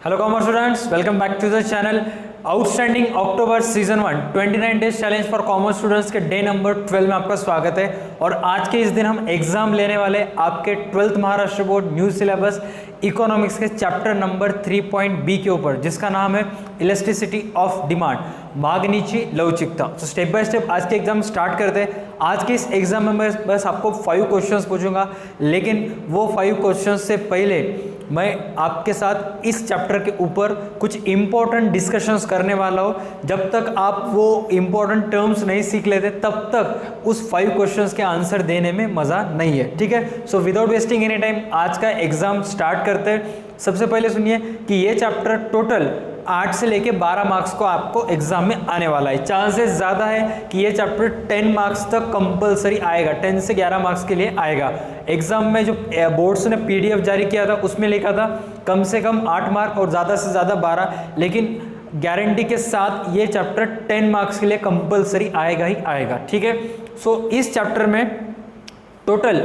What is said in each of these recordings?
Hello commerce students, welcome back to the channel. Outstanding October season 1 29 days challenge for commerce students के day number 12 में आपका स्वागत है। और आज के इस दिन हम एग्जाम लेने वाले आपके 12th Maharashtra board new syllabus economics के चैप्टर नंबर 3.B के ऊपर, जिसका नाम है इलेस्टिसिटी ऑफ डिमांड, मागणीची लवचिकता। तो स्टेप बाय स्टेप आज के एग्जाम स्टार्ट करते हैं। आज के इस एग्जाम में मैं बस आपको 5 क्वेश्चंस पूछूंगा, लेकिन वो 5 क्वेश्चंस से पहले मैं आपके साथ इस चैप्टर के ऊपर कुछ इंपॉर्टेंट डिस्कशंस करने वाला हूँ। जब तक आप वो इंपॉर्टेंट टर्म्स नहीं सीख लेते तब तक उस 5 क्वेश्चंस के आंसर देने में मज़ा नहीं है, ठीक है। So without wasting any time आज का एग्जाम स्टार्ट करते हैं। सबसे पहले सुनिए कि ये चैप्टर टोटल 8 से लेके 12 मार्क्स को आपको एग्जाम में आने वाला है। चांसेस ज़्यादा है कि ये चैप्टर 10 मार्क्स तक कंपलसरी आएगा, 10 से 11 मार्क्स के लिए आएगा। एग्जाम में जो बोर्ड्स ने पीडीएफ जारी किया था उसमें लिखा था कम से कम 8 मार्क और ज़्यादा से ज़्यादा 12, लेकिन गारंटी के साथ ये चैप्टर 10 मार्क्स के लिए कंपलसरी आएगा ही आएगा, ठीक है। सो इस चैप्टर में टोटल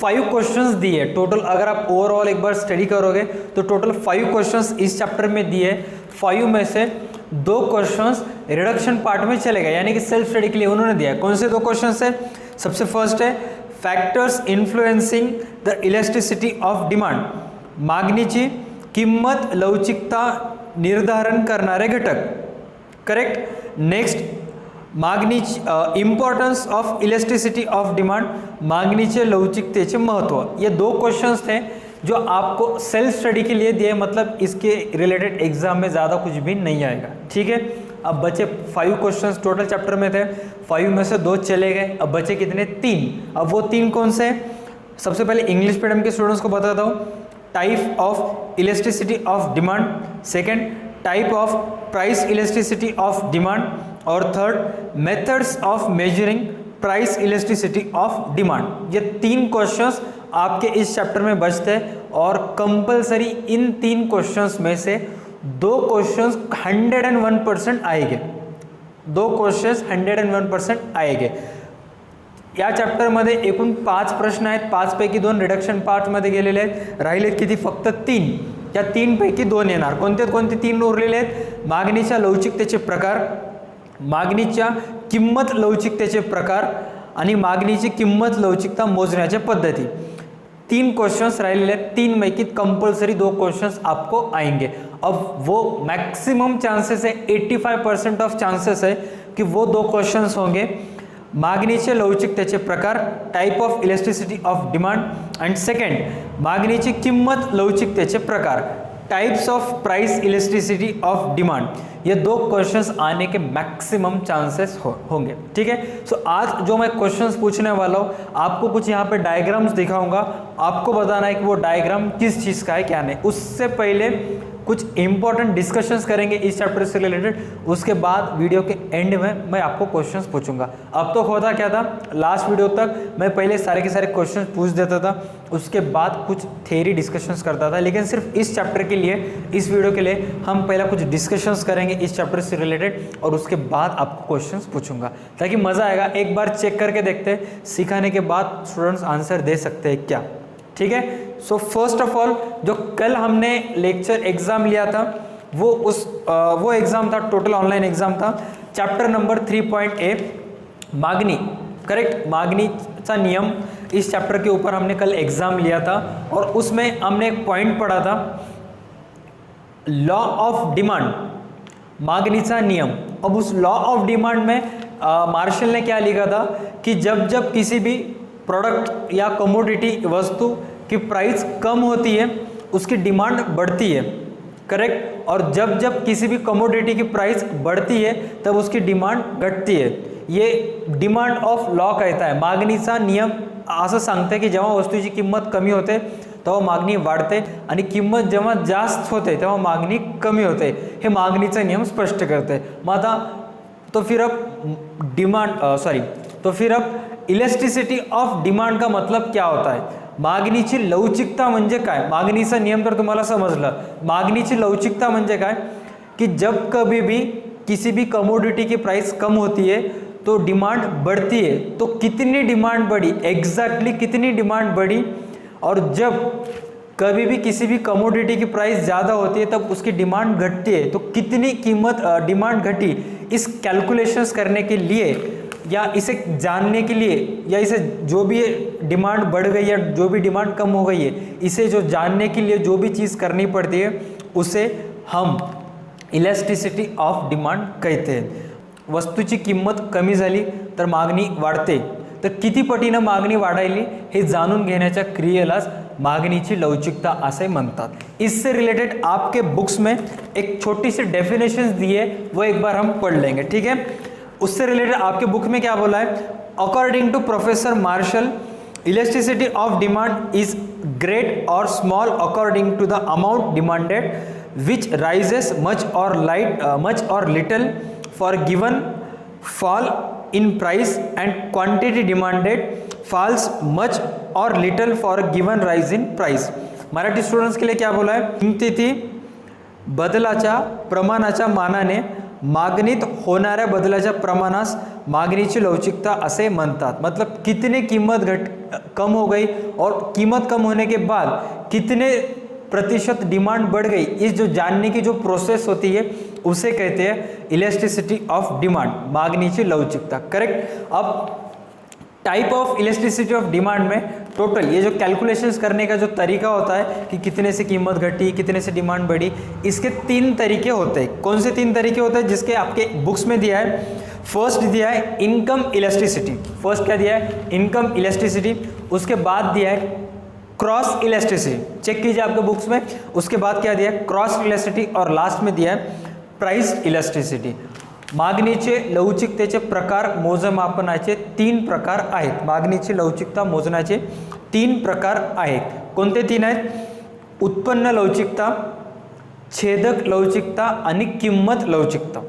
5 क्वेश्चंस दिए। टोटल अगर आप ओवरऑल एक बार स्टडी करोगे तो टोटल 5 क्वेश्चंस इस चैप्टर में दिए। 5 में से 2 क्वेश्चंस रिडक्शन पार्ट में चले गए, यानी कि सेल्फ स्टडी के लिए उन्होंने दिया। कौन से 2 क्वेश्चंस है? सबसे फर्स्ट है factors influencing the elasticity of demand, मागणीची किंमत लवचिकता निर्धारण करणारे घटक, करेक्ट। नेक्स्ट मागणीची importance of elasticity of demand, मागणीचे लवचिकतेचे महत्व। ये 2 क्वेश्चंस थे जो आपको सेल्फ स्टडी के लिए दिए, मतलब इसके रिलेटेड एग्जाम में ज़्यादा कुछ भी नहीं आएगा, ठीक है। अब बचे 5 क्वेश्चंस टोटल चैप्टर में थे, 5 में से 2 चले गए, अब बचे कितने? 3। अब वो 3 कौन से? सबसे पहले इंग्लिश मीडियम के स्टूडेंट्स को बताता हूँ। Type of elasticity of demand, second type of price elasticity of demand, और third methods of measuring price elasticity of demand. ये 3 क्वेश्चंस आपके इस चैप्टर में बचते हैं और कंपलसरी इन 3 क्वेश्चंस में से 2 क्वेश्चंस 101% आएंगे। 2 क्वेश्चंस 101% आएंगे। या चॅप्टरमध्ये एकूण 5 प्रश्न आहेत, 5 पैकी 2 रिडक्शन पार्टमध्ये गेलेले आहेत, राहिलेत किती? फक्त 3। या 3 पैकी 2 येणार। कोणते 3 उरलेले आहेत? मागणीच्या लवचिकतेचे प्रकार, मागणीच्या किंमत लवचिकतेचे प्रकार आणि मागणीची किंमत लवचिकता मोजण्याच्या पद्धती। 3 क्वेश्चंस रह 3 में की कंपलसरी 2 क्वेश्चंस आपको आएंगे। अब वो मैक्सिमम चांसेस है, 85% ऑफ चांसेस है कि वो 2 क्वेश्चंस होंगे। मागणीचे लवचिकतेचे प्रकार, type of elasticity of demand, and second मागणीची किंमत लवचिकतेचे प्रकार, types of price elasticity of demand. ये 2 क्वेश्चंस आने के मैक्सिमम चांसेस होंगे, ठीक है। सो आज जो मैं क्वेश्चंस पूछने वाला हूँ, आपको कुछ यहाँ पे डायग्राम्स दिखाऊंगा, आपको बताना है कि वो डायग्राम किस चीज़ का है, क्या नहीं। उससे पहले कुछ इंपॉर्टेंट डिस्कशंस करेंगे इस चैप्टर से रिलेटेड, उसके बाद वीडियो के एंड में मैं आपको क्वेश्चंस पूछूंगा। अब तो होता क्या था, लास्ट वीडियो तक मैं पहले सारे के सारे क्वेश्चंस पूछ देता था, उसके बाद कुछ थ्योरी डिस्कशंस करता था, लेकिन सिर्फ इस चैप्टर के लिए, इस वीडियो के लिए हम पहले कुछ डिस्कशंस करेंगे इस चैप्टर से रिलेटेड, और उसके बाद आपको क्वेश्चंस पूछूंगा ताकि मज़ा आएगा। एक बार चेक करके देखते हैं, सिखाने के बाद स्टूडेंट्स आंसर दे सकते हैं क्या, ठीक है। सो फर्स्ट ऑफ ऑल, जो कल हमने लेक्चर एग्जाम लिया था वो एग्जाम था, टोटल ऑनलाइन एग्जाम था, चैप्टर नंबर 3.A मागणी, करेक्ट। मागणीचा नियम, इस चैप्टर के ऊपर हमने कल एग्जाम लिया था और उसमें हमने एक पॉइंट पढ़ा था, लॉ ऑफ डिमांड, मागणीचा नियम। अब उस लॉ ऑफ डिमांड में मार्शल ने क्या लिखा था कि जब जब किसी भी प्रोडक्ट या कमोडिटी वस्तु की प्राइस कम होती है उसकी डिमांड बढ़ती है, करेक्ट। और जब जब किसी भी कमोडिटी की प्राइस बढ़ती है तब उसकी डिमांड घटती है। ये डिमांड ऑफ लॉ कहता है। मागणीचा नियम असं सांगते की जेव्हा वस्तूची किंमत कमी होते तेव्हा मागणी वाढते आणि किंमत जेव्हा जास्त होते तेव्हा मागणी कमी होते, हे मागणीचा नियम स्पष्ट करते। मग आता तो फिर अब इलेस्टिसिटी ऑफ डिमांड का मतलब क्या होता है? मागणीची लवचिकता म्हणजे काय? मागणीचा नियम तर तुम्हाला समजलं। मागणीची लवचिकता म्हणजे काय कि जब कभी भी किसी भी कमोडिटी की प्राइस कम होती है तो डिमांड बढ़ती है। तो कितनी डिमांड बढ़ी, एग्जैक्टली कितनी डिमांड बढ़ी, और जब कभी भी किसी भी कमोडिटी की प्राइस ज़्यादा होती है तब उसकी डिमांड घटती है, तो कितनी कीमत डिमांड घटी, इस कैलकुलेशंस करने के लिए या इसे जानने के लिए, या इसे जो भी डिमांड बढ़ गई या जो भी डिमांड कम हो गई है, इसे जो जानने के लिए जो भी चीज़ करनी पड़ती है उसे हम इलॅस्टिसिटी ऑफ डिमांड कहते हैं. वस्तूची किंमत कमी झाली तर मागणी वाढते, तर किती पटीनं मागणी वाढायली हे जाणून घेण्याच्या क्रियेलाच मागणीची लवचिकता असे म्हणतात. इससे रिलेटेड आपके बुक्स में एक छोटी सी डेफिनेशन दी है, वो एक बार हम पढ़ लेंगे, ठीक है. उससे रिलेटेड आपके बुक में क्या बोला है, according to professor Marshall, elasticity of demand is great और small according to the amount demanded, which rises much or little for given fall in price, and quantity demanded falls much or little for given rise in price. Marathi students के लिए क्या बोला है, किमतीतील बदलाच्या प्रमाणाच्या मानाने मागणीत होणाऱ्या बदलाच्या प्रमाणास मागणीची लवचिकता असे म्हणतात. मतलब कितने कीमत कम हो गई और कीमत कम होने के बाद कितने प्रतिशत डिमांड बढ़ गई, इस जो जानने की जो प्रोसेस होती है उसे कहते हैं इलॅस्टिसिटी ऑफ डिमांड, मागणीची लवचिकता. करेक्ट. अब type of elasticity of demand में टोटल ये जो कैलकुलेशंस करने का जो तरीका होता है कि कितने से कीमत घटी, कितने से डिमांड बढ़ी, इसके 3 तरीके होते हैं. कौन से 3 तरीके होते हैं, जिसके आपके बुक्स में दिया है. फर्स्ट दिया है इनकम इलॅस्टिसिटी. फर्स्ट क्या दिया है, इनकम इलॅस्टिसिटी. उसके बाद दिया है क्रॉस इलॅस्टिसिटी, चेक कीजिए आपके बुक्स में. उसके बाद क्या दिया है, क्रॉस इलॅस्टिसिटी. और लास्ट में दिया है प्राइस इलॅस्टिसिटी. मागणीचे लवचिकतेचे प्रकार मोजमापनाचे 3 प्रकार आहेत. मागणीची लवचिकता मोजण्याचे 3 प्रकार आहेत. कोणते 3 आहेत, उत्पन्न लवचिकता, छेदक लवचिकता आणि किंमत लवचिकता.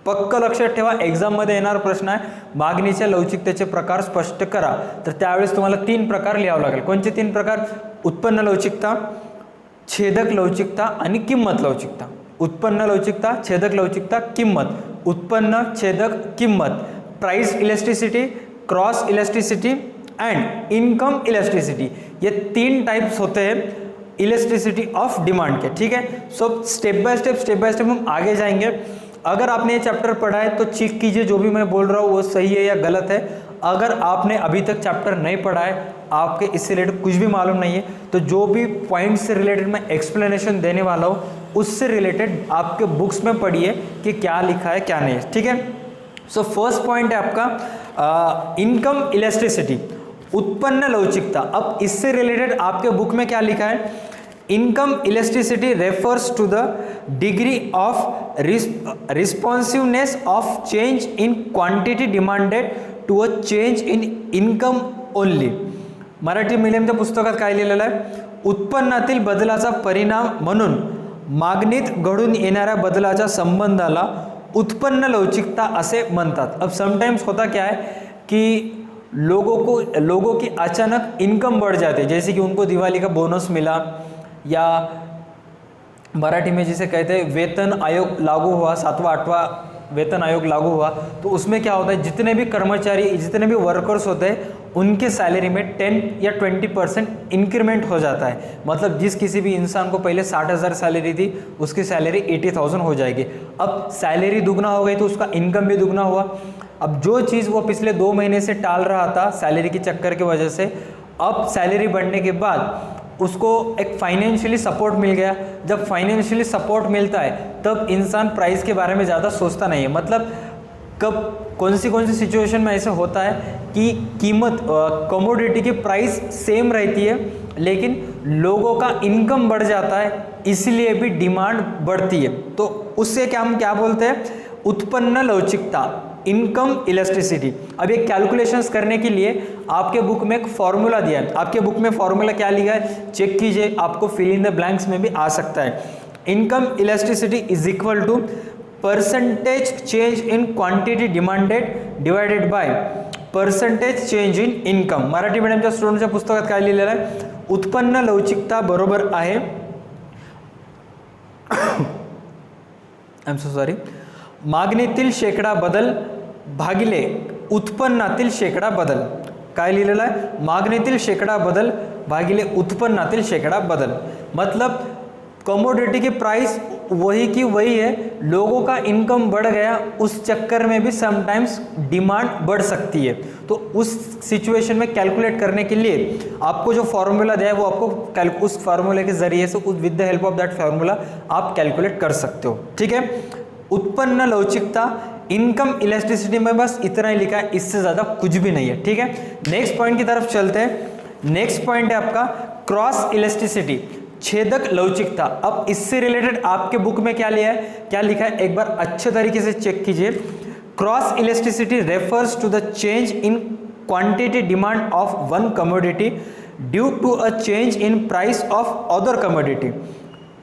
पक्क लक्षात ठेवा, एक्झाममध्ये येणार प्रश्न आहे मागणीच्या लवचिकतेचे प्रकार स्पष्ट करा, तर त्यावेळेस तुम्हाला 3 प्रकार लिहावं लागेल. कोणते 3 प्रकार, उत्पन्न लवचिकता, छेदक लवचिकता आणि किंमत लवचिकता. उत्पन्न लवचिकता, छेदक लवचिकता, किंमत. उत्पन्न, छेदक, किंमत. Price elasticity, cross elasticity and income elasticity, ये 3 टाइप्स होते हैं इलॅस्टिसिटी ऑफ डिमांड के. ठीक है. सो स्टेप बाय स्टेप हम आगे जाएंगे. अगर आपने ये चैप्टर पढ़ा है तो चेक कीजिए जो भी मैं बोल रहा हूँ वो सही है या गलत है. अगर आपने अभी तक चैप्टर नहीं पढ़ा है, आपके इससे रिलेटेड कुछ भी मालूम नहीं है, तो जो भी पॉइंट से रिलेटेड मैं एक्सप्लेनेशन देने वाला हूँ उससे रिलेटेड आपके बुक्स में पढ़िए कि क्या लिखा है क्या नहीं है. ठीक है. सो फर्स्ट पॉइंट है आपका इनकम इलॅस्टिसिटी, उत्पन्न लवचिकता. अब इससे रिलेटेड आपके बुक में क्या लिखा है, income elasticity refers to the degree of responsiveness of change in quantity demanded to a change in income only. Marathi मीडियमच्या पुस्तकात काय लिहिलेलं आहे, उत्पन्नातील बदलाचा परिणाम म्हणून मागणीत घडून येणाऱ्या बदलाच्या संबंधाला उत्पन्न लवचिकता असे म्हणतात. अब समटाइम्स होता क्या है कि लोगों की अचानक इनकम बढ़ जाती है, जैसे कि उनको दिवाली का बोनस मिला या मराठी में जिसे कहते हैं वेतन आयोग लागू हुआ, 7वां 8वां वेतन आयोग लागू हुआ, तो उसमें क्या होता है जितने भी कर्मचारी, जितने भी वर्कर्स होते हैं उनके सैलरी में 10 या 20% इंक्रीमेंट हो जाता है. मतलब जिस किसी भी इंसान को पहले 60,000 सैलरी थी उसकी सैलरी 80,000 हो जाएगी. अब सैलरी दुगना हो गई तो उसका इनकम भी दुगना हुआ. अब जो चीज़ वो पिछले 2 महीने से टाल रहा था सैलरी की चक्कर की वजह से, अब सैलरी बढ़ने के बाद उसको एक फाइनेंशियली सपोर्ट मिल गया. जब फाइनेंशियली सपोर्ट मिलता है तब इंसान प्राइस के बारे में ज़्यादा सोचता नहीं है. मतलब कब कौन सी सिचुएशन में ऐसा होता है कि कीमत कमोडिटी की प्राइस सेम रहती है लेकिन लोगों का इनकम बढ़ जाता है, इसलिए भी डिमांड बढ़ती है. तो उससे हम क्या बोलते हैं, उत्पन्न लवचिकता, इनकम इलॅस्टिसिटी. अब ये कैलकुलेशंस करने के लिए आपके बुक में एक फॉर्मूला दिया है. आपके बुक में फॉर्मूला क्या लिखा है चेक कीजिए, आपको फिल इन द ब्लैंक्स में भी आ सकता है. Income elasticity is equal to percentage change in quantity demanded divided by percentage change in income. Marathi मीडियमच्या स्टुडंटच्या पुस्तकात काय लिहिलेलं आहे, उत्पन्न लवचिकता बरोबर आहे आय एम सो सॉरी, मागणीतील शेकडा बदल भागिले उत्पन्नातील शेकडा बदल. काय लिहिलेलं आहे, मागणीतील शेकडा बदल भागिले उत्पन्नातील शेकडा बदल। मतलब कमोडिटी की प्राइस वही की वही है, लोगों का इनकम बढ़ गया, उस चक्कर में भी समटाइम्स डिमांड बढ़ सकती है। तो उस सिचुएशन में कैलकुलेट करने के लिए आपको जो फॉर्मूला दिया है वो आपको उस फार्मूले के जरिए से with the help of that formula आप कैलकुलेट कर सकते हो। ठीक है, उत्पन्न लवचिकता, इनकम इलास्टिसिटी में बस इतना ही लिखा है, इससे ज़्यादा कुछ भी नहीं है। ठीक है, नेक्स्ट पॉइंट की तरफ चलते हैं। नेक्स्ट पॉइंट है आपका क्रॉस इलास्टिसिटी, छेदक लवचिकता। अब इससे रिलेटेड आपके बुक में क्या लिया है, क्या लिखा है, एक बार अच्छे तरीके से चेक कीजिए। Cross elasticity refers to the change in quantity demand of one commodity due to a change in price of other commodity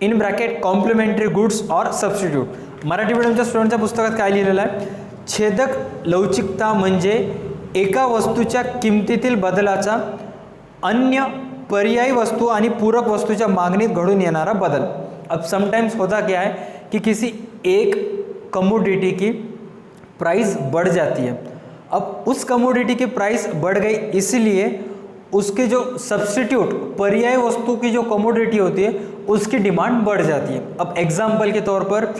in bracket complementary goods और सबस्टिट्यूट। मराठी मीडियमच्या स्टुडंटच्या पुस्तकात काय लिहिलेलं आहे, छेदक लवचिकता म्हणजे एका वस्तूच्या किमतीतील बदलाचा अन्य पर्यायी वस्तु आणि पूरक वस्तूच्या मागणीत घडून येणारा बदल। अब समटाइम्स होता क्या है कि किसी एक कमोडिटी की प्राइस बढ़ जाती है, अब उस कमोडिटी की प्राइस बढ़ गई इसलिए उसके जो सब्स्टिट्यूट पर्यायी वस्तु की जो कमोडिटी होती है उसकी डिमांड बढ़ जाती है। अब एग्जाम्पल के तौर पर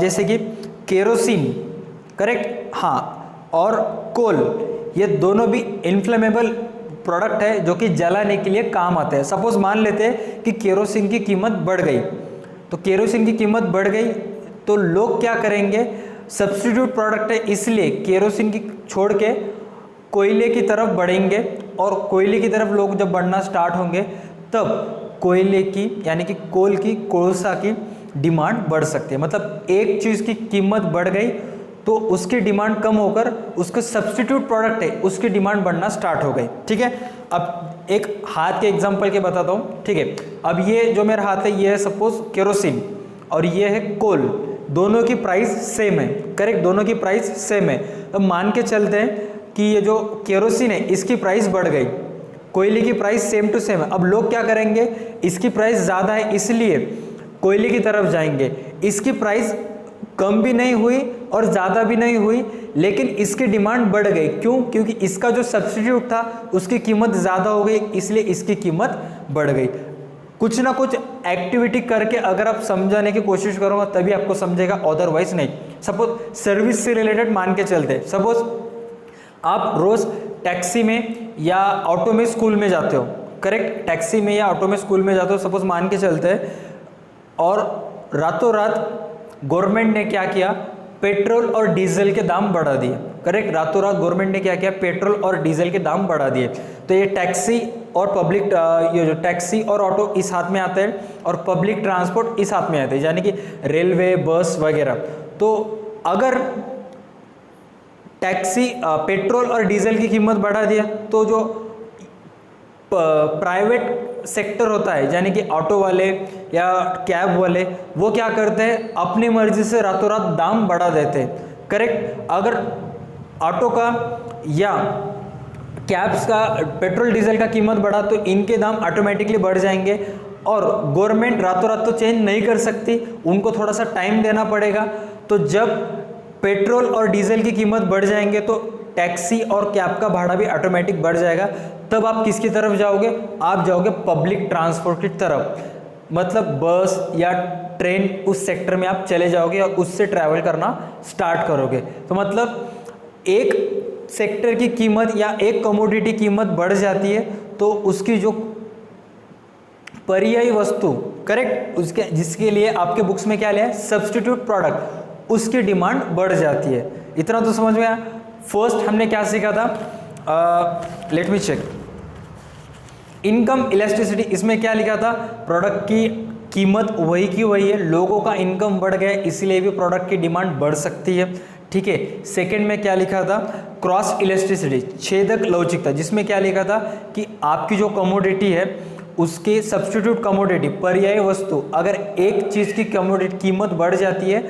जैसे कि केरोसिन, करेक्ट, हाँ, और कोल, ये दोनों भी इन्फ्लेमेबल प्रोडक्ट है जो कि जलाने के लिए काम आते हैं। सपोज मान लेते हैं कि केरोसिन की कीमत बढ़ गई, तो केरोसिन की कीमत बढ़ गई तो लोग क्या करेंगे, सब्स्टिट्यूट प्रोडक्ट है इसलिए केरोसिन की छोड़ के कोयले की तरफ बढ़ेंगे, और कोयले की तरफ लोग जब बढ़ना स्टार्ट होंगे तब कोयले की यानी कि कोल की, कोळसा की डिमांड बढ़ सकती है। मतलब एक चीज़ की कीमत बढ़ गई तो उसकी डिमांड कम होकर उसके सब्स्टिट्यूट प्रोडक्ट है उसकी डिमांड बढ़ना स्टार्ट हो गई। ठीक है, अब एक हाथ के एग्जांपल के बताता हूँ। ठीक है, अब ये जो मेरा हाथ है ये है सपोज केरोसिन और ये है कोल, दोनों की प्राइस सेम है, करेक्ट, दोनों की प्राइस सेम है। अब मान के चलते हैं कि ये जो केरोसिन है इसकी प्राइस बढ़ गई, कोयले की प्राइस सेम टू सेम है। अब लोग क्या करेंगे, इसकी प्राइस ज़्यादा है इसलिए कोयले की तरफ जाएंगे, इसकी प्राइस कम भी नहीं हुई और ज़्यादा भी नहीं हुई लेकिन इसकी डिमांड बढ़ गई। क्यों? क्योंकि इसका जो सब्स्टिट्यूट था उसकी कीमत ज़्यादा हो गई इसलिए इसकी कीमत बढ़ गई। कुछ ना कुछ एक्टिविटी करके अगर आप समझाने की कोशिश करोगे तभी आपको समझेगा, अदरवाइज नहीं। सपोज सर्विस से रिलेटेड मान के चलते, सपोज आप रोज़ टैक्सी में या ऑटो में स्कूल में जाते हो, करेक्ट, टैक्सी में या ऑटो में स्कूल में जाते हो, सपोज मान के चलते हैं, और रातों रात गवर्नमेंट ने क्या किया, पेट्रोल और डीजल के दाम बढ़ा दिए, करेक्ट, रातों रात गवर्नमेंट ने क्या किया, पेट्रोल और डीजल के दाम बढ़ा दिए। तो ये टैक्सी और पब्लिक, ये जो टैक्सी और ऑटो इस हाथ में आते हैं और पब्लिक ट्रांसपोर्ट इस हाथ में आते हैं, यानी कि रेलवे, बस वगैरह। तो अगर टैक्सी, पेट्रोल और डीजल की कीमत बढ़ा दिया तो जो प्राइवेट सेक्टर होता है यानी कि ऑटो वाले या कैब वाले, वो क्या करते हैं, अपनी मर्जी से रातों रात दाम बढ़ा देते हैं, करेक्ट। अगर ऑटो का या कैब्स का पेट्रोल डीजल का कीमत बढ़ा तो इनके दाम ऑटोमेटिकली बढ़ जाएंगे, और गवर्नमेंट रातों रात तो चेंज नहीं कर सकती, उनको थोड़ा सा टाइम देना पड़ेगा। तो जब पेट्रोल और डीजल की कीमत बढ़ जाएंगे तो टैक्सी और कैब का भाड़ा भी ऑटोमेटिक बढ़ जाएगा। तब आप किसकी तरफ जाओगे, आप जाओगे पब्लिक ट्रांसपोर्ट की तरफ, मतलब बस या ट्रेन, उस सेक्टर में आप चले जाओगे और उससे ट्रैवल करना स्टार्ट करोगे। तो मतलब एक सेक्टर की कीमत या एक कमोडिटी कीमत बढ़ जाती है तो उसकी जो पर्यायी वस्तु, करेक्ट, उसके जिसके लिए आपके बुक्स में क्या लिया है, सब्स्टिट्यूट प्रोडक्ट, उसकी डिमांड बढ़ जाती है। इतना तो समझ में आया। फर्स्ट हमने क्या सीखा था, let me check, income elasticity, इसमें क्या लिखा था, प्रोडक्ट की कीमत वही की वही है, लोगों का इनकम बढ़ गया इसलिए भी प्रोडक्ट की डिमांड बढ़ सकती है। ठीक है, सेकंड में क्या लिखा था, क्रॉस इलास्टिसिटी, छेदक लवचिकता, जिसमें क्या लिखा था कि आपकी जो कमोडिटी है उसके सब्स्टिट्यूट कमोडिटी, पर्यायी वस्तु, अगर एक चीज़ की कमोडिटी कीमत बढ़ जाती है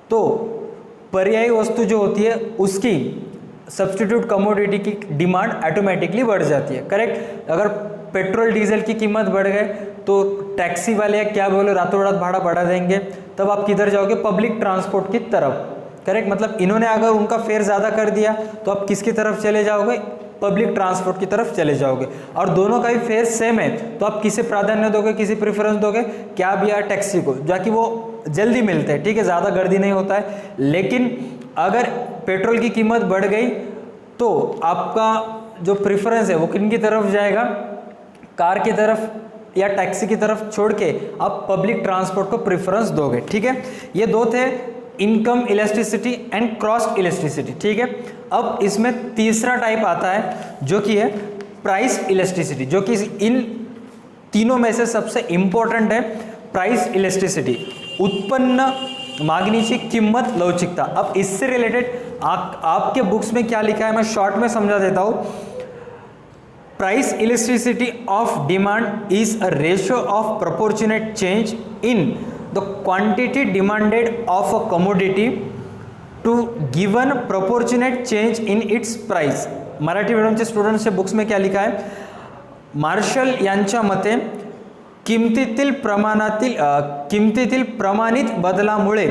तो पर्यायी वस्तु जो होती है उसकी सब्स्टिट्यूट कमोडिटी की डिमांड ऑटोमेटिकली बढ़ जाती है, करेक्ट। अगर पेट्रोल डीजल की कीमत बढ़ गए तो टैक्सी वाले या क्या बोले रातों रात भाड़ा बढ़ा देंगे, तब आप किधर जाओगे, पब्लिक ट्रांसपोर्ट की तरफ, करेक्ट। मतलब इन्होंने अगर उनका फेयर ज़्यादा कर दिया तो आप किसकी तरफ चले जाओगे, पब्लिक ट्रांसपोर्ट की तरफ चले जाओगे। और दोनों का ही फेज सेम है, तो आप किसे प्राधान्य दोगे, किसी प्रेफरेंस दोगे, कैब या टैक्सी को, जाकि वो जल्दी मिलते हैं, ठीक है, ज़्यादा गर्दी नहीं होता है। लेकिन अगर पेट्रोल की कीमत बढ़ गई तो आपका जो प्रेफरेंस है वो किन की तरफ जाएगा, कार की तरफ या टैक्सी की तरफ छोड़ के आप पब्लिक ट्रांसपोर्ट को प्रेफरेंस दोगे, ठीक है। ये दो थे income elasticity and cost elasticity, ठीक है। अब इसमें तीसरा टाइप आता है जो कि है प्राइस इलास्टिसिटी, जो कि इन तीनों में से सबसे इंपॉर्टेंट है। प्राइस इलास्टिसिटी, उत्पन्न मागणीची किंमत लवचिकता। अब इससे रिलेटेड आपके बुक्स में क्या लिखा है मैं शॉर्ट में समझा देता हूं। Price elasticity of demand is a ratio of proportionate change in the quantity demanded of a commodity to given proportionate change in its price. Marathi मीडियमच्या स्टुडंट्सच्या बुक्स में क्या लिखा है, मार्शल यांच्या मते किमतीतील प्रमाणित बदलामुळे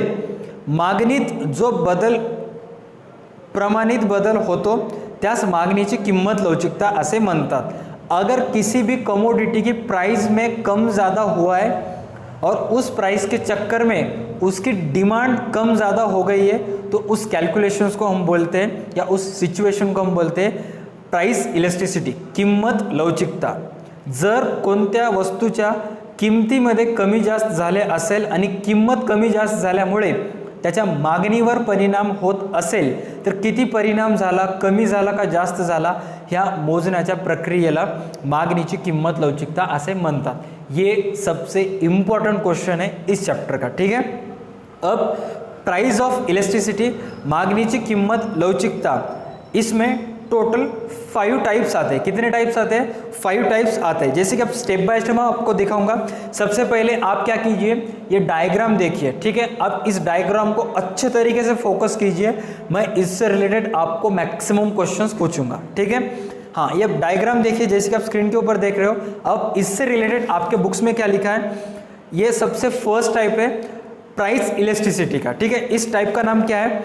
मागणीत जो प्रमाणित बदल होतो त्यास मागणीची किंमत लवचिकता असे म्हणतात। अगर किसी भी कमोडिटी की प्राइस में कम ज़्यादा हुआ है और उस प्राइस के चक्कर में उसकी डिमांड कम ज़्यादा हो गई है तो उस कैलकुलेशंस को हम बोलते हैं या उस सिच्युएशन को हम बोलते हैं प्राइस इलास्टिसिटी, किंमत लवचिकता। जर कोणत्या वस्तूच्या किमतीमध्ये कमी जास्त झाले असेल आणि किंमत कमी जास्त झाल्यामुळे त्याच्या मागणीवर परिणाम होत असेल तर किती परिणाम झाला, कमी झाला का जास्त झाला, ह्या मोजण्याच्या प्रक्रियेला मागणीची किंमत लवचिकता असे म्हणतात। ये सबसे इम्पॉर्टेंट क्वेश्चन है इस चैप्टर का, ठीक है। अब प्राइस ऑफ इलास्टिसिटी, मागणीची किंमत लवचिकता, इसमें टोटल 5 टाइप्स आते हैं। कितने टाइप्स आते हैं, 5 टाइप्स आते हैं। जैसे कि अब स्टेप बाय स्टेप मैं आपको दिखाऊंगा। सबसे पहले आप क्या कीजिए, ये डायग्राम देखिए, ठीक है। अब इस डायग्राम को अच्छे तरीके से फोकस कीजिए, मैं इससे रिलेटेड आपको मैक्सिमम क्वेश्चंस पूछूंगा, ठीक है। हाँ, ये डायग्राम देखिए जैसे कि आप स्क्रीन के ऊपर देख रहे हो। अब इससे रिलेटेड आपके बुक्स में क्या लिखा है, ये सबसे फर्स्ट टाइप है प्राइस इलास्टिसिटी का, ठीक है। इस टाइप का नाम क्या है,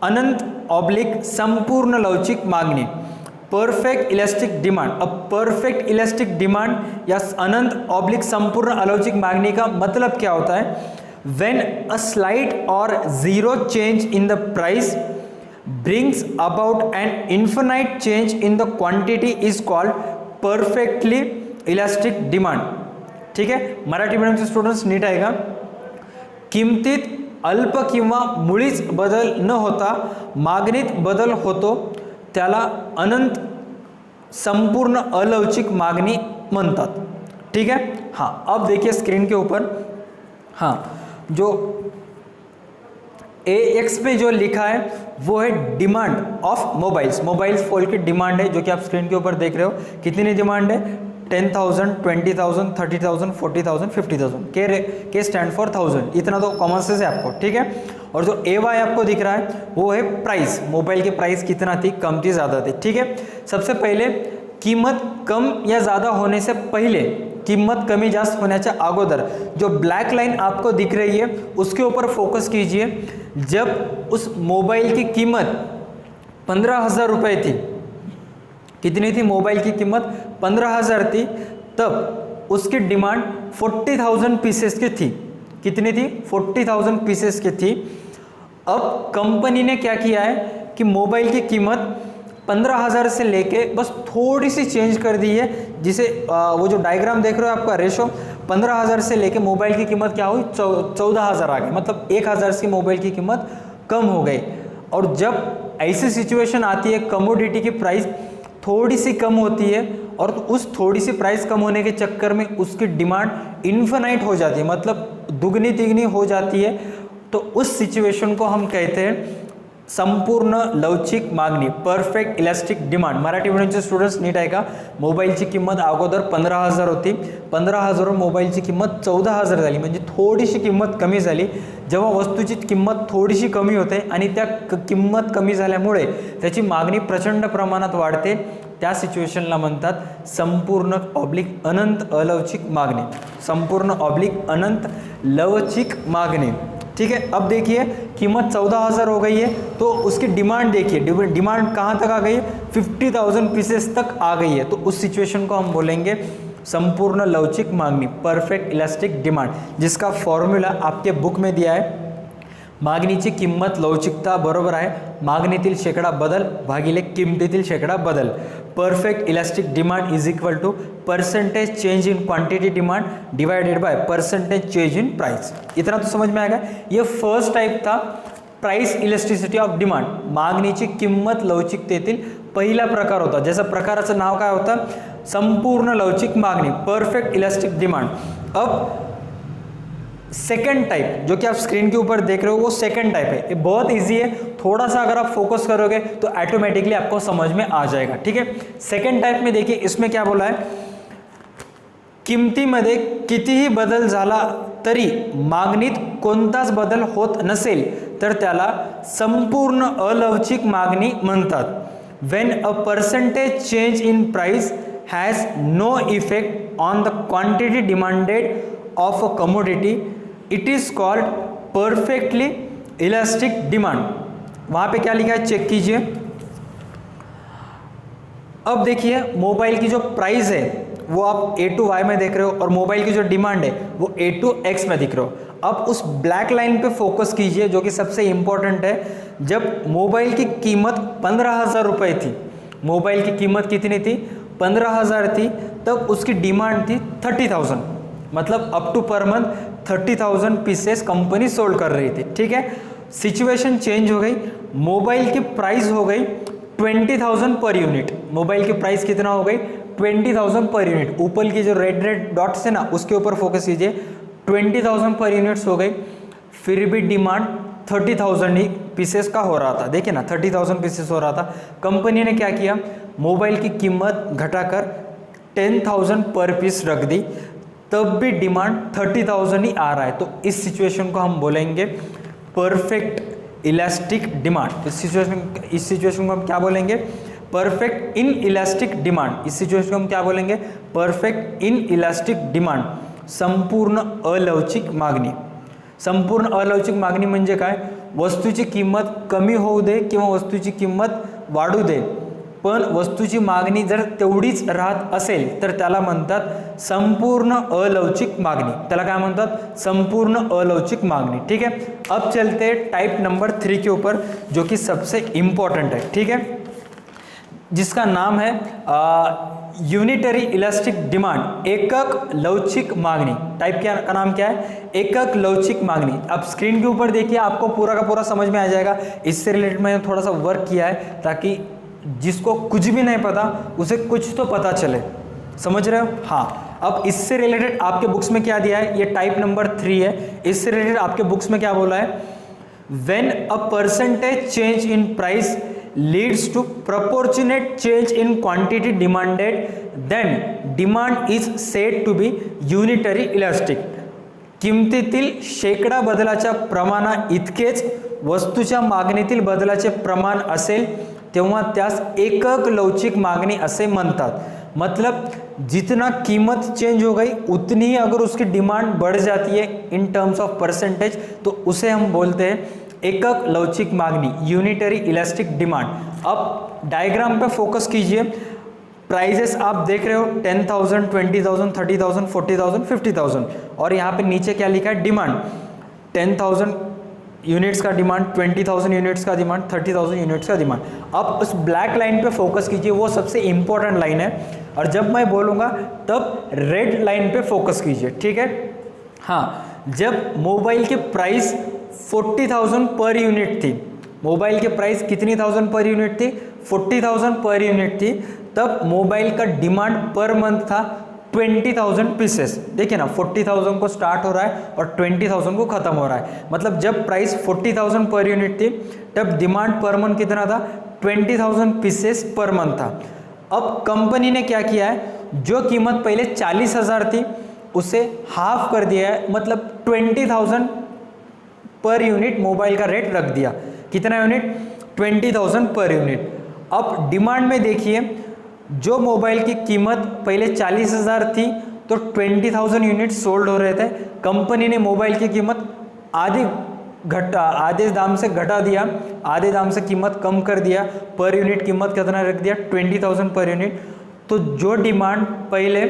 अनंत ऑब्लिक संपूर्ण लवचिक मागणी, परफेक्ट इलास्टिक डिमांड। अब परफेक्ट इलास्टिक डिमांड या अनंत ऑब्लिक संपूर्ण अलौकिक मांगनी का मतलब क्या होता है, व्हेन अ स्लाइट और zero change in the price brings about an infinite change in the quantity is called perfectly elastic demand, ठीक है। मराठी मीडियमचे स्टुडंट्स नीट आहे का, किमतीत अल्प किंवा मुळीच बदल न होता मागणीत बदल होतो त्याला अनंत संपूर्ण अलौकिक मागणी म्हणतात, ठीक है। हाँ, अब देखिए स्क्रीन के ऊपर, हाँ, जो AX पे जो लिखा है वो है डिमांड ऑफ मोबाइल्स फोन की डिमांड है, जो कि आप स्क्रीन के ऊपर देख रहे हो। कितनी डिमांड है, 10,000, 20,000, 30,000, 40,000, 50,000। के स्टैंड फॉर 1000, इतना तो कॉमन सेंस है आपको, ठीक है। और जो AY आपको दिख रहा है वो है प्राइस, मोबाइल की प्राइस कितना थी, कम थी ज़्यादा थी, ठीक है। सबसे पहले कीमत कम या ज़्यादा होने से पहले, कीमत कमी जास्त होण्याच्या अगोदर जो ब्लैक लाइन आपको दिख रही है उसके ऊपर फोकस कीजिए। जब उस मोबाइल की कीमत 15,000 रुपये थी, कितनी थी मोबाइल की कीमत, 15,000 थी, तब उसकी डिमांड 40,000 पीसेस की थी। कितनी थी, 40,000 पीसेस की थी। अब कंपनी ने क्या किया है कि मोबाइल की कीमत 15,000 से लेके बस थोड़ी सी चेंज कर दी है, जिसे वो जो डायग्राम देख रहे हो आपका रेशो 15,000 से लेके मोबाइल की कीमत क्या हुई, 14,000 आ गई, मतलब 1,000 की मोबाइल की कीमत कम हो गई। और जब ऐसी सिचुएशन आती है, कमोडिटी की प्राइस थोड़ी सी कम होती है और उस थोड़ी सी प्राइस कम होने के चक्कर में उसकी डिमांड इन्फिनाइट हो जाती है, मतलब दुगनी तिगनी हो जाती है, तो उस सिचुएशन को हम कहते हैं संपूर्ण लवचिक मागणी, परफेक्ट इलास्टिक डिमांड। मराठी मीडियमचे स्टुडंट्स नीट आहे का, मोबाईलची किंमत अगोदर 15,000 होती, 15,000 मोबाईलची किंमत 14,000 झाली, म्हणजे थोडीशी किंमत कमी झाली। जेव्हा वस्तूची किंमत थोडीशी कमी होते आणि त्या किंमत कमी झाल्यामुळे त्याची मागणी प्रचंड प्रमाणात वाढते, त्या सिच्युएशनला म्हणतात संपूर्ण ऑब्लिक अनंत अलवचिक मागणी, संपूर्ण ऑब्लिक अनंत लवचिक मागणी, ठीक है। अब देखिए कीमत 14,000 हो गई है, तो उसकी डिमांड देखिए, डिमांड कहाँ तक आ गई है, 50,000 पीसेस तक आ गई है। तो उस सिचुएशन को हम बोलेंगे संपूर्ण लवचिक मागणी, परफेक्ट इलास्टिक डिमांड, जिसका फॉर्म्यूला आपके बुक में दिया है। मागणीची किंमत लवचिकता बरोबर आहे मागणीतील शेकडा बदल भागिले किंमतीतील शेकडा बदल। Perfect elastic demand is equal to percentage change in quantity demand divided by percentage change in price. इतना तो समझ में आएगा। ये फर्स्ट टाइप था प्राइस इलास्टिसिटी ऑफ डिमांड, मागणीची किंमत लवचिकतेतील पहिला प्रकार होता, ज्याचा प्रकाराचं नाव काय होतं, संपूर्ण लवचिक मागणी, परफेक्ट इलास्टिक डिमांड। अब सेकेंड टाइप जो कि आप स्क्रीन के ऊपर देख रहे हो वो सेकेंड टाइप है। ये बहुत इजी है, थोड़ा सा अगर आप फोकस करोगे तो ऑटोमेटिकली आपको समझ में आ जाएगा, ठीक है। सेकेंड टाइप में देखिए इसमें क्या बोला है, किमतीमध्ये कितीही बदल झाला तरी मागणीत कोणताच बदल होत नसेल तर त्याला संपूर्ण अलवचिक मागणी म्हणतात। When a percentage change in price has no effect on the quantity demanded of a commodity, it is called perfectly elastic demand। वहाँ पे क्या लिखा है चेक कीजिए। अब देखिए मोबाइल की जो प्राइस है वो आप A to Y में देख रहे हो और मोबाइल की जो डिमांड है वो A to X में दिख रहे हो। अब उस ब्लैक लाइन पे फोकस कीजिए जो कि सबसे इंपॉर्टेंट है। जब मोबाइल की कीमत 15,000 रुपये थी, मोबाइल की कीमत कितनी थी, 15,000 थी, तब उसकी डिमांड थी 30,000, मतलब up to per month 30,000 pieces company sold कर रही थी, ठीक है। सिचुएशन चेंज हो गई, मोबाइल की प्राइस हो गई 20,000 पर यूनिट। मोबाइल की प्राइस कितना हो गई, 20,000 पर यूनिट। ऊपर की जो रेड रेड डॉट्स है ना उसके ऊपर फोकस कीजिए, 20,000 पर यूनिट्स हो गई, फिर भी डिमांड 30,000 ही पीसेस का हो रहा था। देखिए ना 30,000 पीसेस हो रहा था। कंपनी ने क्या किया, मोबाइल की कीमत घटाकर 10,000 पर पीस रख दी, तब भी डिमांड 30,000 ही आ रहा है। तो इस सिचुएशन को हम बोलेंगे परफेक्ट इलास्टिक डिमांड। इस सिचुएशन को हम क्या बोलेंगे, परफेक्ट इन इलास्टिक डिमांड। इस सिचुएशन को हम क्या बोलेंगे, परफेक्ट इन इलास्टिक डिमांड, संपूर्ण अलवचिक मागणी। संपूर्ण अलवचिक मागणी म्हणजे काय, वस्तूची किंमत कमी होऊ दे किंवा वस्तूची किंमत वाढू दे, पण वस्तूची मागणी जर तेवढीच राहत असेल तर त्याला म्हणतात संपूर्ण अलवचिक मागणी। त्याला काय म्हणतात, संपूर्ण अलवचिक मागणी, ठीक है। अब चलते टाइप नंबर 3 के ऊपर जो कि सबसे इंपॉर्टेंट है, ठीक है, जिसका नाम है यूनिटरी इलास्टिक डिमांड, एकक लवचिक मांगनी। टाइप क्या का नाम क्या है, एकक लवचिक मांगनी। अब स्क्रीन के ऊपर देखिए आपको पूरा का पूरा समझ में आ जाएगा। इससे रिलेटेड मैंने थोड़ा सा वर्क किया है ताकि जिसको कुछ भी नहीं पता उसे कुछ तो पता चले, समझ रहे हो। हाँ, अब इससे रिलेटेड आपके बुक्स में क्या दिया है, ये टाइप नंबर 3 है। इससे रिलेटेड आपके बुक्स में क्या बोला है, when a percentage change in price leads to proportionate change in quantity demanded, then demand is said to be unitary elastic। किमतीतील शेकडा बदलाच्या प्रमाणा इतकेच वस्तूच्या मागणीतील बदलाचे प्रमाण असेल तेव्हा त्यास एकक लवचिक मागणी असे म्हणतात। मतलब जितना कीमत चेंज हो गई उतनी ही अगर उसकी डिमांड बढ़ जाती है इन टर्म्स ऑफ परसेंटेज तो उसे हम बोलते हैं एकक लवचिक मांगनी, यूनिटरी इलास्टिक डिमांड। अब डायग्राम पे फोकस कीजिए। प्राइजेस आप देख रहे हो 10,000, 20,000, 30,000, 40,000, 50,000 और यहाँ पे नीचे क्या लिखा है, डिमांड 10,000 यूनिट्स का डिमांड, 20,000 यूनिट्स का डिमांड, 30,000 यूनिट्स का डिमांड। अब उस ब्लैक लाइन पे फोकस कीजिए, वो सबसे इंपॉर्टेंट लाइन है और जब मैं बोलूँगा तब रेड लाइन पे फोकस कीजिए, ठीक है। हाँ, जब मोबाइल की प्राइस 40,000 पर यूनिट थी, मोबाइल की प्राइस कितनी थाउजेंड पर यूनिट थी, 40,000 पर यूनिट थी, तब मोबाइल का डिमांड पर मंथ था 20,000 पीसेस। देखिए ना 40,000 को स्टार्ट हो रहा है और 20,000 को ख़त्म हो रहा है। मतलब जब प्राइस 40,000 पर यूनिट थी तब डिमांड पर मंथ कितना था, 20,000 पीसेस पर मंथ था। अब कंपनी ने क्या किया है, जो कीमत पहले 40,000 थी उसे हाफ कर दिया है, मतलब 20,000 पर यूनिट मोबाइल का रेट रख दिया। कितना यूनिट, 20,000 पर यूनिट। अब डिमांड में देखिए, जो मोबाइल की कीमत पहले 40,000 थी तो 20,000 यूनिट सोल्ड हो रहे थे। कंपनी ने मोबाइल की कीमत आधी आधे दाम से घटा दिया, आधे दाम से कीमत कम कर दिया, पर यूनिट कीमत कितना रख दिया 20,000 पर यूनिट। तो जो डिमांड पहले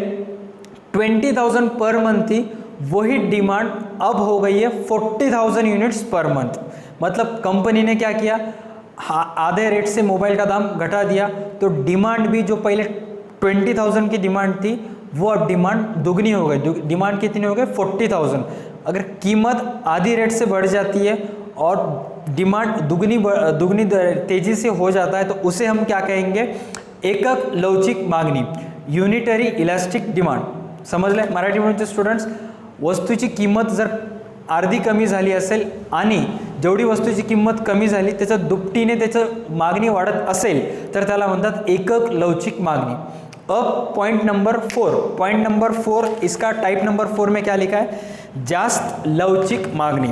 20,000 पर मंथ थी वही डिमांड अब हो गई है 40,000 यूनिट्स पर मंथ। मतलब कंपनी ने क्या किया, आधे रेट से मोबाइल का दाम घटा दिया, तो डिमांड भी जो पहले 20,000 की डिमांड थी वो अब डिमांड दुगनी हो गई। डिमांड कितनी हो गई 40,000। अगर कीमत आधी रेट से बढ़ जाती है और डिमांड दुगनी तेजी से हो जाता है तो उसे हम क्या कहेंगे, एकक लवचिक मागणी, युनिटरी इलास्टिक डिमांड। समजलं मराठीमध्ये स्टुडंट्स, वस्तूची किंमत जर अर्धी कमी झाली असेल आणि जेवढी वस्तूची किंमत कमी झाली त्याच्या दुपटीने त्याचं मागणी वाढत असेल तर त्याला म्हणतात एकक लवचिक मागणी। अब पॉइंट नंबर 4 इसका टाइप नंबर 4 में क्या लिखा है, जास्त लवचिक मांगनी।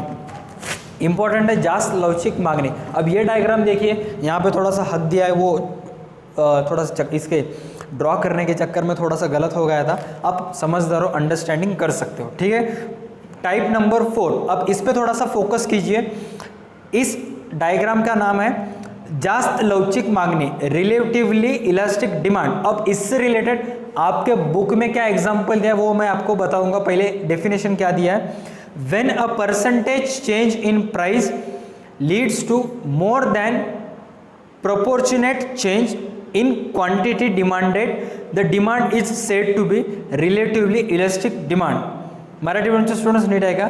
इंपॉर्टेंट है जास्त लवचिक मांगनी। अब ये डायग्राम देखिए, यहाँ पे थोड़ा सा हक दिया है, वो थोड़ा सा इसके ड्रॉ करने के चक्कर में थोड़ा सा गलत हो गया था। आप समझदार हो, अंडरस्टैंडिंग कर सकते हो, ठीक है। टाइप नंबर 4, अब इस पे थोड़ा सा फोकस कीजिए। इस डायग्राम का नाम है जास्त लवचिक मांगनी, रिलेटिवली इलास्टिक डिमांड। अब इससे रिलेटेड आपके बुक में क्या एग्जांपल दिया है वो मैं आपको बताऊंगा। पहले डेफिनेशन क्या दिया है, when a percentage change in price leads to more than proportionate change in quantity demanded, the demand is said to be relatively elastic demand. मराठीमध्ये स्टुडंट्स नीट आहे का,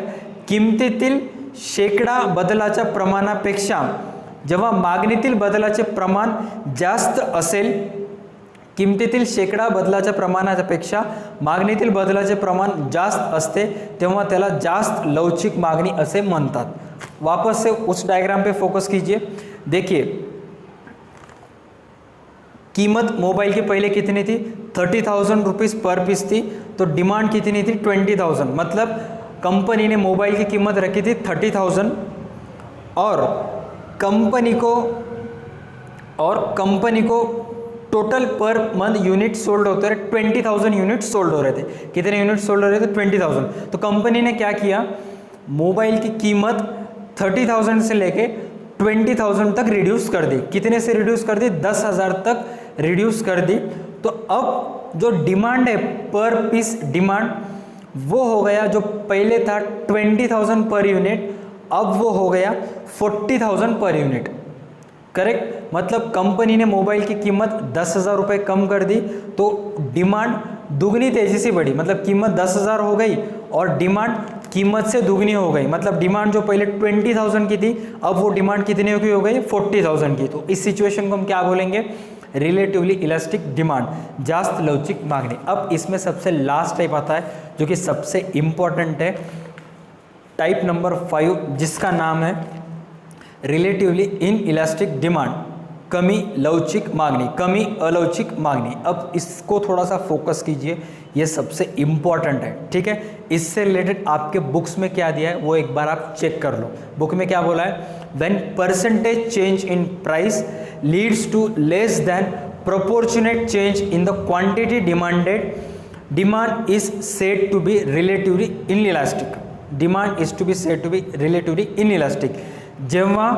किमतीतील शेकडा बदलाच्या प्रमाणापेक्षा जेव्हा मागणीतील बदलाचे प्रमाण जास्त असेल, किमतीतील शेकडा बदलाच्या प्रमाणापेक्षा मागणीतील बदलाचे प्रमाण जास्त असते तेव्हा त्याला जास्त लवचिक मागणी असे म्हणतात। वापस से उस डायग्राम पे फोकस कीजिए। देखिए कीमत मोबाइल की पहले कितनी थी 30,000 रुपीज़ पर पीस थी, तो डिमांड कितनी थी 20,000। मतलब कंपनी ने मोबाइल की कीमत रखी थी 30,000 और कंपनी को total per month unit sold होते रहे 20,000 यूनिट सोल्ड हो रहे थे। कितने यूनिट सोल्ड हो रहे थे 20,000। तो कंपनी ने क्या किया, मोबाइल की कीमत 30,000 से लेके 20,000 तक रिड्यूस कर दी। कितने से रिड्यूस कर दी, 10,000 तक रिड्यूस कर दी। तो अब जो डिमांड है पर पीस डिमांड वो हो गया, जो पहले था 20,000 पर यूनिट अब वो हो गया 40,000 पर यूनिट। करेक्ट, मतलब कंपनी ने मोबाइल की कीमत 10,000 रुपये कम कर दी तो डिमांड दुगनी तेजी से बढ़ी। मतलब कीमत 10,000 हो गई और डिमांड कीमत से दुगनी हो गई। मतलब डिमांड जो पहले 20,000 की थी अब वो डिमांड कितने की हो गई 40,000 की। तो इस सिचुएशन को हम क्या बोलेंगे, रिलेटिवली इलास्टिक डिमांड, जास्त लवचिक मांगनी। अब इसमें सबसे लास्ट टाइप आता है जो कि सबसे इम्पॉर्टेंट है, टाइप नंबर 5, जिसका नाम है रिलेटिवली इन इलास्टिक डिमांड, कमी लवचिक मांगनी, कमी अलवचिक मांगनी। अब इसको थोड़ा सा फोकस कीजिए, ये सबसे इम्पॉर्टेंट है, ठीक है। इससे रिलेटेड आपके बुक्स में क्या दिया है वो एक बार आप चेक कर लो। बुक में क्या बोला है, when percentage change in price leads to less than proportionate change in the quantity demanded, demand is said to be relatively inelastic. Demand is to be said to be relatively inelastic. जेव्हा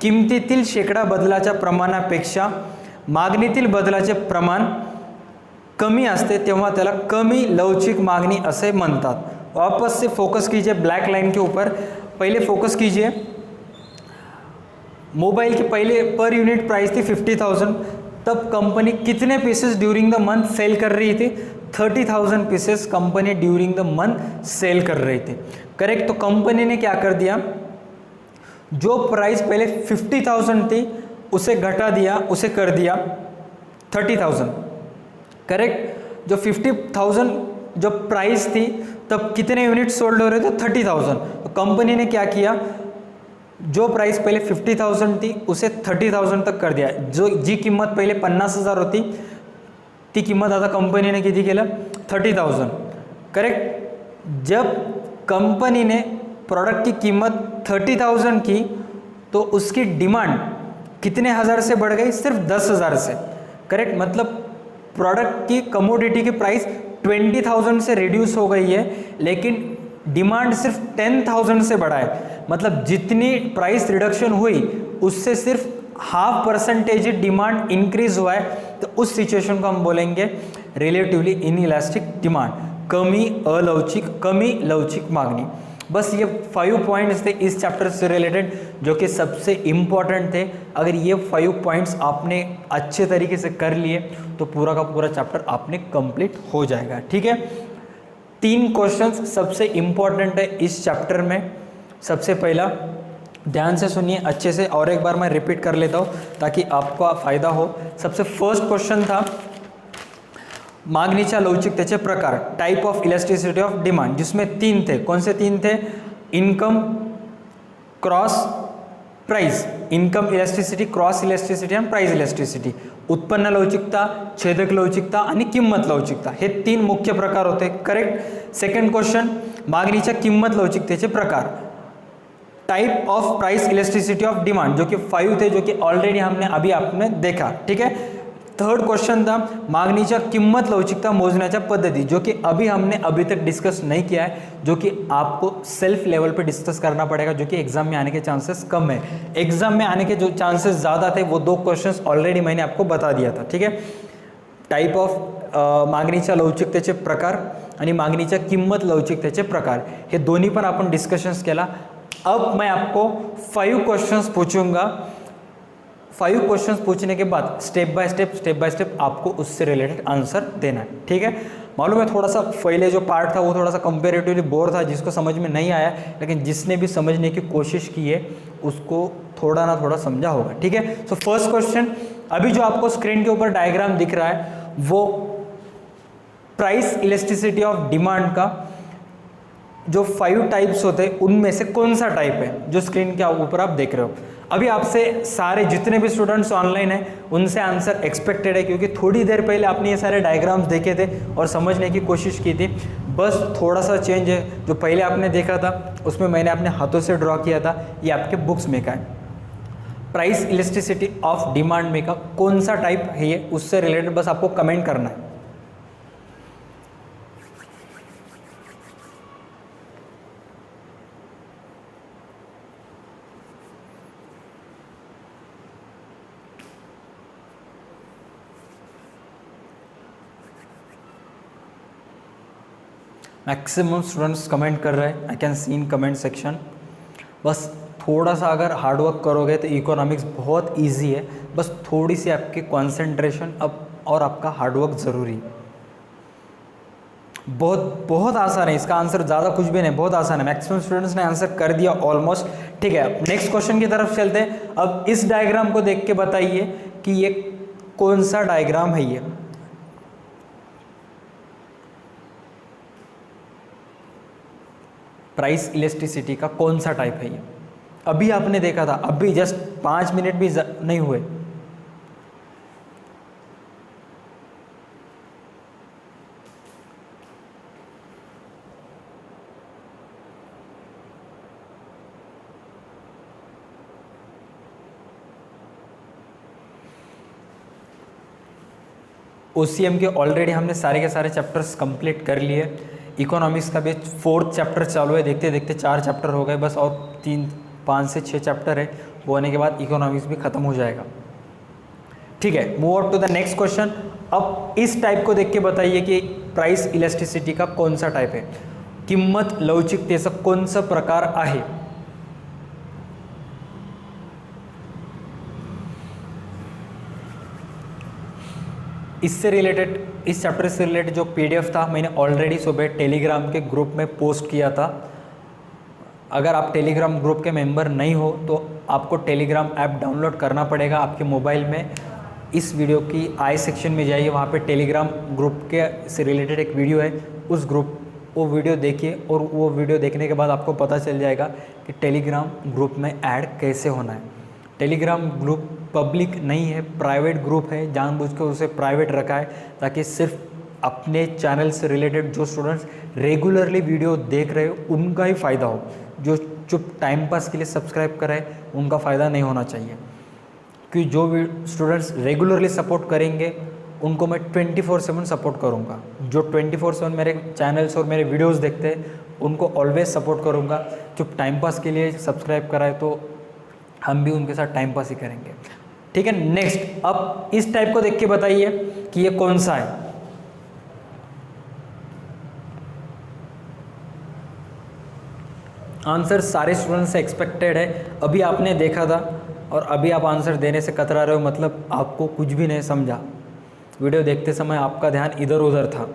किमतीतील शेकडा बदलाच्या प्रमाणापेक्षा मागणीतील बदलाचे प्रमाण कमी असते तेव्हा त्याला कमी लवचिक मागणी असे म्हणतात। वापस से फोकस कीजिए ब्लैक लाइन के ऊपर, पहले फोकस कीजिए। मोबाइल की पहले पर यूनिट प्राइस थी 50,000, तब कंपनी कितने pieces during the month sale कर रही थी, 30,000 pieces company during the month sale कर रही थी। करेक्ट, तो कंपनी ने क्या कर दिया, जो प्राइस पहले 50,000 थी उसे घटा दिया, उसे कर दिया 30,000। करेक्ट, जो 50,000 जो प्राइस थी तब कितने यूनिट सोल्ड हो रहे थे 30,000। तो कंपनी ने क्या किया, जो प्राइस पहले 50,000 थी उसे 30,000 तक कर दिया। जो जी किंमत पहले 50,000 होती ती किंमत आता कंपनी ने किती केलं 30,000। करेक्ट, जब कंपनी ने प्रोडक्ट की कीमत 30,000 की तो उसकी डिमांड कितने हज़ार से बढ़ गई, सिर्फ 10,000 से। करेक्ट, मतलब प्रोडक्ट की कमोडिटी की प्राइस 20,000 से रिड्यूस हो गई है लेकिन डिमांड सिर्फ 10,000 से बढ़ा है, मतलब जितनी प्राइस रिडक्शन हुई उससे सिर्फ 0.5% डिमांड इंक्रीज हुआ है, तो उस सिचुएशन को हम बोलेंगे रिलेटिवली इनइलास्टिक डिमांड, कमी लवचिक मांगनी। बस ये 5 पॉइंट्स थे इस चैप्टर से रिलेटेड जो कि सबसे इम्पॉर्टेंट थे। अगर ये 5 पॉइंट्स आपने अच्छे तरीके से कर लिए तो पूरा का पूरा चैप्टर आपने कंप्लीट हो जाएगा। ठीक है, 3 क्वेश्चंस सबसे इम्पॉर्टेंट है इस चैप्टर में। सबसे पहला, ध्यान से सुनिए अच्छे से, और एक बार मैं रिपीट कर लेता हूँ ताकि आपका फायदा हो। सबसे फर्स्ट क्वेश्चन था मागणीच्या लवचिकतेचे प्रकार, type of elasticity of demand, जिसमें 3 थे। कौन से 3 थे? Income, cross price, income elasticity, cross elasticity आणि प्राइस इलास्टिसिटी, उत्पन्न लवचिकता, छेदक लवचिकता आणि किंमत लवचिकता, हे 3 मुख्य प्रकार होते। करेक्ट। सेकंड क्वेश्चन, मागणीच्या किंमत लवचिकतेचे प्रकार, type of price elasticity of demand, जो कि 5 थे, जो कि ऑलरेडी हमने अभी आपने देखा। ठीक है। थर्ड क्वेश्चन था मागणीच्या किंमत लवचिकता मोजण्याच्या पद्धति, जो कि अभी तक डिस्कस नहीं किया है, जो कि आपको सेल्फ लेवल पे डिस्कस करना पड़ेगा, जो कि एग्जाम में आने के चांसेस कम है। एग्जाम में आने के जो चांसेस ज़्यादा थे वो 2 क्वेश्चंस ऑलरेडी मैंने आपको बता दिया था। ठीक है, टाइप ऑफ मागणीच्या लवचिकतेचे प्रकार आणि मागणीच्या किंमत लवचिकतेचे प्रकार, हे दोन्ही पण आपण डिस्कशन्स केला। अब मैं आपको 5 क्वेश्चंस पूछूंगा। 5 क्वेश्चंस पूछने के बाद स्टेप बाय स्टेप आपको उससे रिलेटेड आंसर देना है। ठीक है। मालूम है थोड़ा सा पहले जो पार्ट था वो थोड़ा सा कंपेरेटिवली बोर था, जिसको समझ में नहीं आया, लेकिन जिसने भी समझने की कोशिश की है उसको थोड़ा ना थोड़ा समझा होगा। ठीक है। सो फर्स्ट क्वेश्चन, अभी जो आपको स्क्रीन के ऊपर डायग्राम दिख रहा है वो प्राइस इलास्टिसिटी ऑफ डिमांड का जो 5 टाइप्स होते हैं उनमें से कौन सा टाइप है जो स्क्रीन के ऊपर आप देख रहे हो। अभी आपसे सारे जितने भी स्टूडेंट्स ऑनलाइन हैं उनसे आंसर एक्सपेक्टेड है, क्योंकि थोड़ी देर पहले आपने ये सारे डायग्राम्स देखे थे और समझने की कोशिश की थी। बस थोड़ा सा चेंज है, जो पहले आपने देखा था उसमें मैंने अपने हाथों से ड्रॉ किया था, ये आपके बुक्स में का है। प्राइस इलास्टिसिटी ऑफ डिमांड में का कौन सा टाइप है ये, उससे रिलेटेड बस आपको कमेंट करना है। मैक्सिमम स्टूडेंट्स कमेंट कर रहे हैं, I can see in comment section. बस थोड़ा सा अगर हार्डवर्क करोगे तो इकोनॉमिक्स बहुत इजी है, बस थोड़ी सी आपकी कंसंट्रेशन अब और आपका हार्डवर्क ज़रूरी है। बहुत आसान है, इसका आंसर ज़्यादा कुछ भी नहीं, बहुत आसान है। मैक्सिमम स्टूडेंट्स ने आंसर कर दिया ऑलमोस्ट। ठीक है, नेक्स्ट क्वेश्चन की तरफ चलते हैं। अब इस डायग्राम को देख के बताइए कि ये कौन सा डायग्राम है। ये प्राइस इलास्टिसिटी का कौन सा टाइप है ये, अभी आपने देखा था, अभी जस्ट 5 मिनट भी नहीं हुए। ओसीएम के ऑलरेडी हमने सारे के सारे चैप्टर्स कंप्लीट कर लिए। इकोनॉमिक्स का भी 4th चैप्टर चालू है, देखते देखते 4 चैप्टर हो गए बस, और 5 से 6 चैप्टर है, वो होने के बाद इकोनॉमिक्स भी खत्म हो जाएगा। ठीक है, move out to the next question. अब इस टाइप को देख के बताइए कि प्राइस इलास्टिसिटी का कौन सा टाइप है, किंमत लवचिकतेचा कौन सा प्रकार आहे। इससे रिलेटेड, इस चैप्टर से रिलेटेड जो पीडीएफ था मैंने ऑलरेडी सुबह टेलीग्राम के ग्रुप में पोस्ट किया था। अगर आप टेलीग्राम ग्रुप के मेंबर नहीं हो तो आपको टेलीग्राम ऐप डाउनलोड करना पड़ेगा आपके मोबाइल में। इस वीडियो की आई सेक्शन में जाइए, वहाँ पे टेलीग्राम ग्रुप के से रिलेटेड एक वीडियो है, उस ग्रुप वो वीडियो देखिए, और वो वीडियो देखने के बाद आपको पता चल जाएगा कि टेलीग्राम ग्रुप में ऐड कैसे होना है। टेलीग्राम ग्रुप पब्लिक नहीं है, प्राइवेट ग्रुप है, जानबूझकर उसे प्राइवेट रखा है ताकि सिर्फ अपने चैनल से रिलेटेड जो स्टूडेंट्स रेगुलरली वीडियो देख रहे हो उनका ही फ़ायदा हो। जो चुप टाइम पास के लिए सब्सक्राइब कर रहे हैं उनका फ़ायदा नहीं होना चाहिए, क्योंकि जो स्टूडेंट्स रेगुलरली सपोर्ट करेंगे उनको मैं 24/7 सपोर्ट करूँगा। जो 24/7 मेरे चैनल्स और मेरे वीडियोस देखते हैं उनको ऑलवेज सपोर्ट करूँगा। जो टाइम पास के लिए सब्सक्राइब कराए तो हम भी उनके साथ टाइम पास ही करेंगे, ठीक है। नेक्स्ट, अब इस टाइप को देख के बताइए कि ये कौन सा है। आंसर सारे स्टूडेंट्स से एक्सपेक्टेड है। अभी आपने देखा था और अभी आप आंसर देने से कतरा रहे हो, मतलब आपको कुछ भी नहीं समझा। वीडियो देखते समय आपका ध्यान इधर उधर था।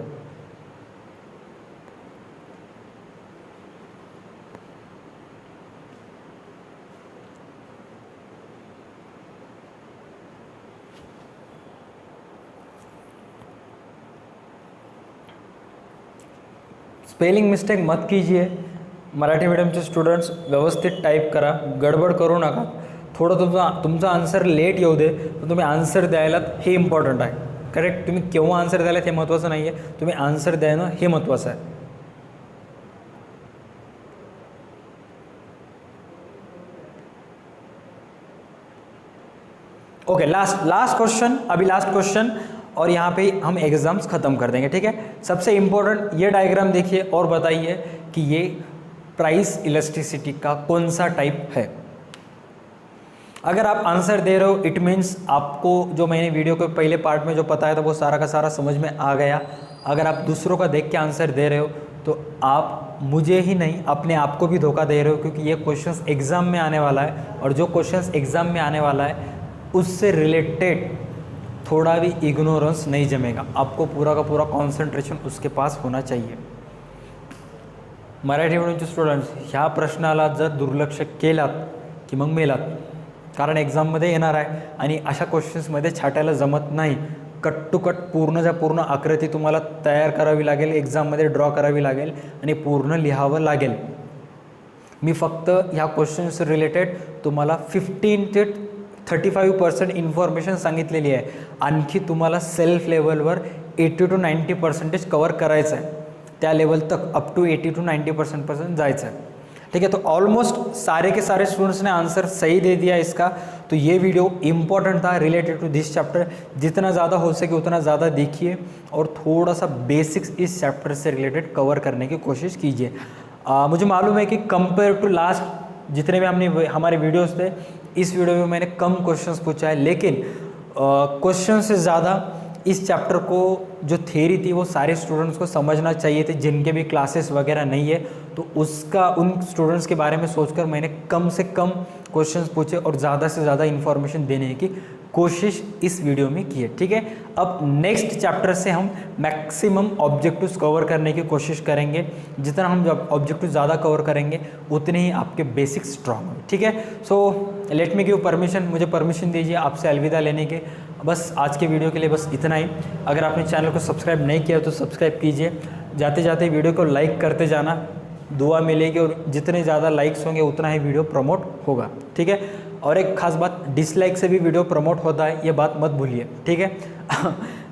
स्पेलिंग मिस्टेक मत कीजिए। मराठी मीडियमचे स्टुडंट्स व्यवस्थित टाईप करा, गडबड करू नका। थोडं तुमचा आन्सर लेट येऊ दे, पण तुम्ही आन्सर द्यायलात हे इम्पॉर्टंट आहे। करेक्ट, तुम्ही केव्हा आन्सर द्यायलात हे महत्त्वाचं नाही आहे, तुम्ही आन्सर द्यायनं हे महत्त्वाचं आहे। ओके, लास्ट क्वेश्चन, अभी लास्ट क्वेश्चन और यहाँ पे हम एग्जाम्स खत्म कर देंगे, ठीक है। सबसे इम्पोर्टेंट ये डायग्राम देखिए और बताइए कि ये प्राइस इलास्टिसिटी का कौन सा टाइप है। अगर आप आंसर दे रहे हो इट मीन्स आपको जो मैंने वीडियो के पहले पार्ट में जो बताया था वो सारा का सारा समझ में आ गया। अगर आप दूसरों का देख के आंसर दे रहे हो तो आप मुझे ही नहीं अपने आप को भी धोखा दे रहे हो, क्योंकि ये क्वेश्चंस एग्ज़ाम में आने वाला है और जो क्वेश्चंस एग्ज़ाम में आने वाला है उससे रिलेटेड थोड़ा भी इग्नोरेंस नहीं जमेगा। आपको पूरा का पूरा कॉन्सन्ट्रेशन उसके पास होना चाहिए। मराठी मीडियमचे स्टुडंट्स ह्या प्रश्नाला जर दुर्लक्ष केलात की मग मेलात, कारण एक्झाममध्ये येणार आहे आणि अशा क्वेश्चन्समध्ये छाटायला जमत नाही। कट टू कट पूर्णच्या पूर्ण आकृती तुम्हाला तयार करावी लागेल, एक्झाममध्ये ड्रॉ करावी लागेल आणि पूर्ण लिहावं लागेल। मी फक्त ह्या क्वेश्चन्स रिलेटेड तुम्हाला 15 ते 35% इन्फॉर्मेशन सांगितलेली आहे। आणखी तुम्हाला सेल्फ लेवलवर 80 to 90% कवर करायचं आहे। त्या लेवल तक अप टू 80 to 90% जायचं है, ठीक है। तो ऑलमोस्ट सारे के सारे स्टूडेंट्स ने आंसर सही दे दिया इसका। तो ये वीडियो इम्पॉर्टेंट था रिलेटेड टू दिस चैप्टर। जितना ज़्यादा हो सके उतना ज़्यादा देखिए और थोड़ा सा बेसिक्स इस चैप्टर से रिलेटेड कवर करने की कोशिश कीजिए। मुझे मालूम है कि कंपेयर टू लास्ट जितने भी हमने हमारे वीडियोस थे, इस वीडियो में मैंने कम क्वेश्चंस पूछा है, लेकिन क्वेश्चन से ज़्यादा इस चैप्टर को जो थ्योरी थी वो सारे स्टूडेंट्स को समझना चाहिए थे, जिनके भी क्लासेस वगैरह नहीं है। तो उसका उन स्टूडेंट्स के बारे में सोचकर मैंने कम से कम क्वेश्चंस पूछे और ज़्यादा से ज़्यादा इन्फॉर्मेशन देने की कोशिश इस वीडियो में की है, ठीक है। अब नेक्स्ट चैप्टर से हम मैक्सिमम ऑब्जेक्टिव्स कवर करने की कोशिश करेंगे। जितना हम जब ऑब्जेक्टिव ज़्यादा कवर करेंगे उतने ही आपके बेसिक्स स्ट्रांग होंगे, ठीक है। So let me give permission, मुझे परमिशन दीजिए आपसे अलविदा लेने के। बस आज के वीडियो के लिए बस इतना ही। अगर आपने चैनल को सब्सक्राइब नहीं किया तो सब्सक्राइब कीजिए। जाते जाते वीडियो को लाइक करते जाना, दुआ मिलेगी और जितने ज़्यादा लाइक्स होंगे उतना ही वीडियो प्रमोट होगा, ठीक है। और एक खास बात, डिसलाइक से भी वीडियो प्रमोट होता है, ये बात मत भूलिए, ठीक है।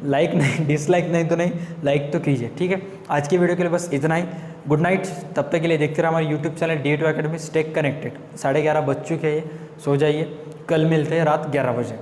लाइक नहीं, डिसलाइक नहीं तो नहीं, लाइक तो कीजिए, ठीक है। आज की वीडियो के लिए बस इतना ही। Good night. तब तक के लिए देखते रहे हमारे YouTube channel D2 Academy। Stay connected. 11:30 बज चुके हैं, सो जाइए। कल मिलते हैं रात 11 बजे।